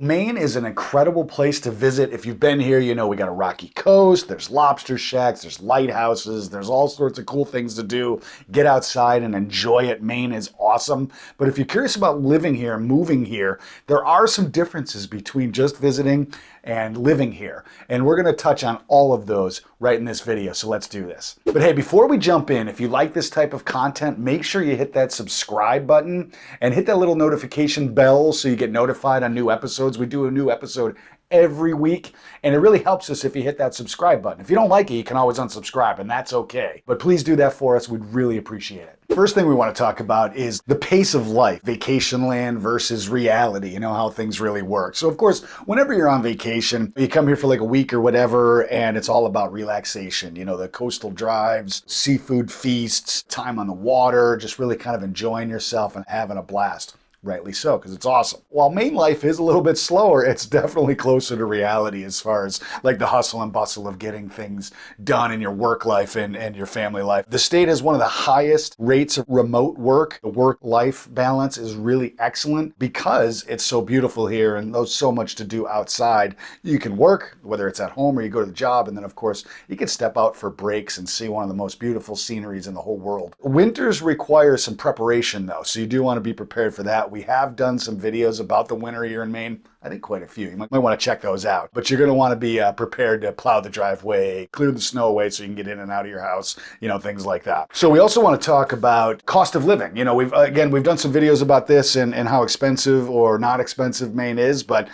Maine is an incredible place to visit. If you've been here, you know we got a rocky coast, there's lobster shacks, there's lighthouses, there's all sorts of cool things to do. Get outside and enjoy it. Maine is awesome. But if you're curious about living here, moving here, there are some differences between just visiting and living here. And we're gonna touch on all of those right in this video, so let's do this. But hey, before we jump in, if you like this type of content, make sure you hit that subscribe button and hit that little notification bell so you get notified on new episodes. We do a new episode every week, and it really helps us if you hit that subscribe button. If you don't like it, you can always unsubscribe, and that's okay. But please do that for us. We'd really appreciate it. First thing we want to talk about is the pace of life, vacation land versus reality, you know, how things really work. So of course, whenever you're on vacation, you come here for like a week or whatever, and it's all about relaxation, you know, the coastal drives, seafood feasts, time on the water, just really kind of enjoying yourself and having a blast. Rightly so, because it's awesome. While Maine life is a little bit slower, it's definitely closer to reality as far as like the hustle and bustle of getting things done in your work life and your family life. The state has one of the highest rates of remote work. The work-life balance is really excellent because it's so beautiful here and there's so much to do outside. You can work, whether it's at home or you go to the job, and then of course you can step out for breaks and see one of the most beautiful sceneries in the whole world. Winters require some preparation though, so you do want to be prepared for that. We have done some videos about the winter here in Maine. I think quite a few. You might want to check those out. But you're going to want to be prepared to plow the driveway, clear the snow away so you can get in and out of your house, you know, things like that. So we also want to talk about cost of living. You know, we've done some videos about this and how expensive or not expensive Maine is, but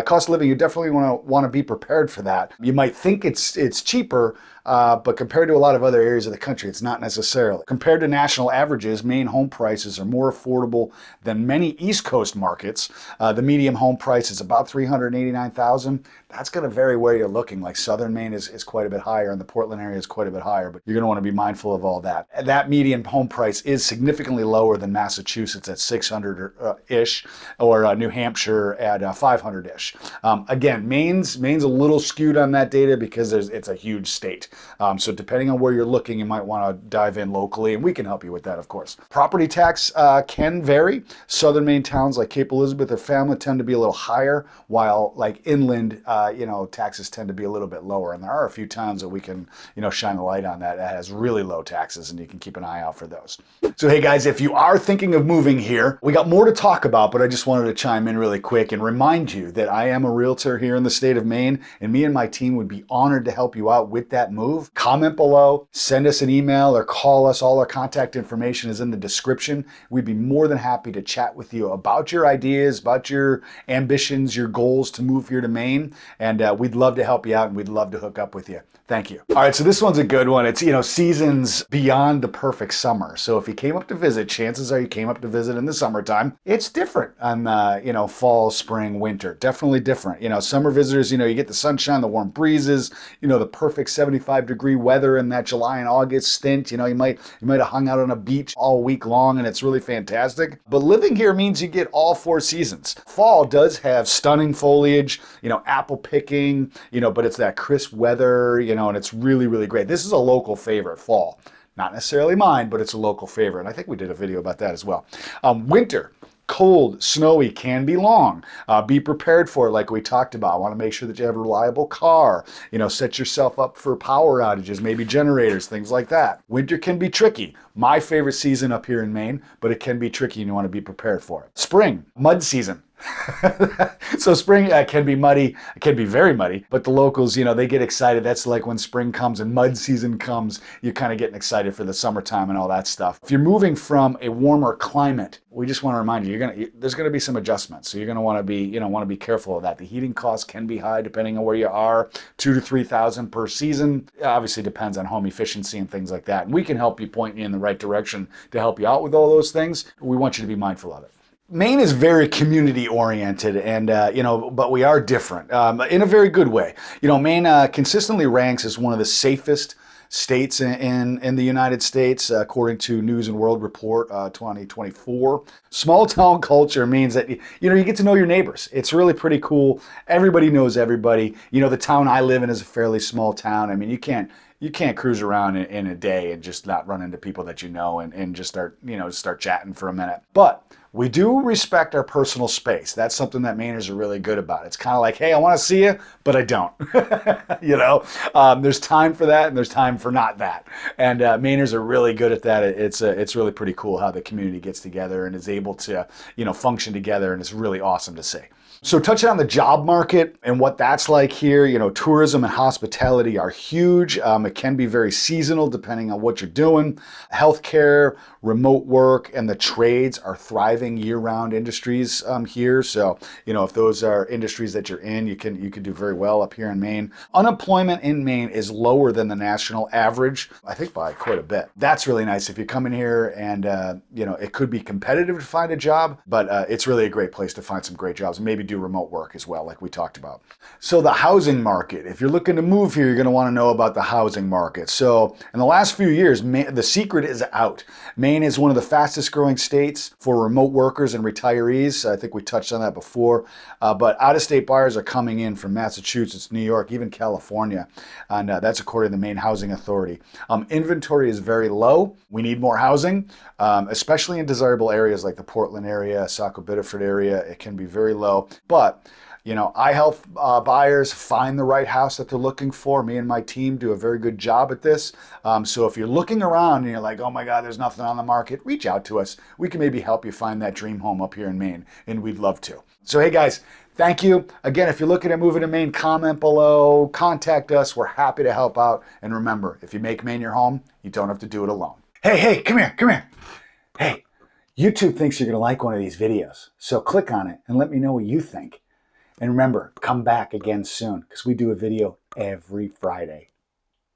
cost of living, you definitely want to be prepared for that. You might think it's cheaper, but compared to a lot of other areas of the country, it's not necessarily. Compared to national averages, Maine home prices are more affordable than many East Coast markets. The median home price is about $389,000. That's going to vary where you're looking. Like Southern Maine is quite a bit higher, and the Portland area is quite a bit higher, but you're going to want to be mindful of all that. That median home price is significantly lower than Massachusetts at 600-ish, or New Hampshire at 500-ish. Again, Maine's a little skewed on that data because it's a huge state. So depending on where you're looking, you might want to dive in locally, and we can help you with that, of course. Property tax can vary. Southern Maine towns like Cape Elizabeth or Falmouth tend to be a little higher, while like inland, taxes tend to be a little bit lower. And there are a few towns that we can, shine the light on that has really low taxes, and you can keep an eye out for those. So hey guys, if you are thinking of moving here, we got more to talk about, but I just wanted to chime in really quick and remind you that I am a realtor here in the state of Maine, and me and my team would be honored to help you out with that move. Comment below, send us an email, or call us. All our contact information is in the description. We'd be more than happy to chat with you about your ideas, about your ambitions, your goals to move here to Maine, and we'd love to help you out, and we'd love to hook up with you. Thank you. All right, so this one's a good one. It's, seasons beyond the perfect summer. So if you came up to visit, chances are you came up to visit in the summertime. It's different on, fall, spring, winter. Definitely different. Summer visitors, you get the sunshine, the warm breezes, the perfect 75-degree weather in that July and August stint. You might have hung out on a beach all week long, and it's really fantastic. But living here means you get all four seasons. Fall does have stunning foliage, apple picking, but it's that crisp weather, and it's really, really great. This is a local favorite, fall. Not necessarily mine, but it's a local favorite. And I think we did a video about that as well. Winter. Cold, snowy, can be long. Be prepared for it like we talked about. I want to make sure that you have a reliable car. Set yourself up for power outages, maybe generators, things like that. Winter can be tricky. My favorite season up here in Maine, but it can be tricky and you want to be prepared for it. Spring, mud season. So spring can be muddy, it can be very muddy, but the locals, they get excited. That's like when spring comes and mud season comes, you're kind of getting excited for the summertime and all that stuff. If you're moving from a warmer climate, we just want to remind you, there's going to be some adjustments. So you're going to want to be, careful of that. The heating costs can be high depending on where you are, $2,000 to $3,000 per season. It obviously depends on home efficiency and things like that. And we can help you, point you in the right direction to help you out with all those things. We want you to be mindful of it. Maine is very community oriented, and but we are different in a very good way. Maine consistently ranks as one of the safest states in the United States, according to News and World Report 2024. Small town culture means that you get to know your neighbors. It's really pretty cool. Everybody knows everybody. The town I live in is a fairly small town. I mean, you can't you can't cruise around in a day and just not run into people that you know and just start, start chatting for a minute. But we do respect our personal space. That's something that Mainers are really good about. It's kind of like, hey, I want to see you, but I don't. There's time for that and there's time for not that. And Mainers are really good at that. It's really pretty cool how the community gets together and is able to, function together, and it's really awesome to see. So touching on the job market and what that's like here, tourism and hospitality are huge. It can be very seasonal depending on what you're doing. Healthcare, remote work, and the trades are thriving year-round industries here. So, if those are industries that you're in, you can do very well up here in Maine. Unemployment in Maine is lower than the national average, I think by quite a bit. That's really nice. If you come in here and, it could be competitive to find a job, but it's really a great place to find some great jobs. Maybe do remote work as well, like we talked about. So the housing market, if you're looking to move here, you're going to want to know about the housing market. So in the last few years, the secret is out. Maine is one of the fastest growing states for remote workers and retirees. I think we touched on that before, but out-of-state buyers are coming in from Massachusetts, New York, even California, and that's according to the Maine Housing Authority. Inventory is very low. We need more housing, especially in desirable areas like the Portland area, Saco Biddeford area. It can be very low. But, I help buyers find the right house that they're looking for. Me and my team do a very good job at this. So if you're looking around and you're like, oh my God, there's nothing on the market, reach out to us. We can maybe help you find that dream home up here in Maine, and we'd love to. So hey guys, thank you. Again, if you're looking at moving to Maine, comment below, contact us. We're happy to help out. And remember, if you make Maine your home, you don't have to do it alone. Hey, come here. Hey, YouTube thinks you're going to like one of these videos. So click on it and let me know what you think. And remember, come back again soon because we do a video every Friday.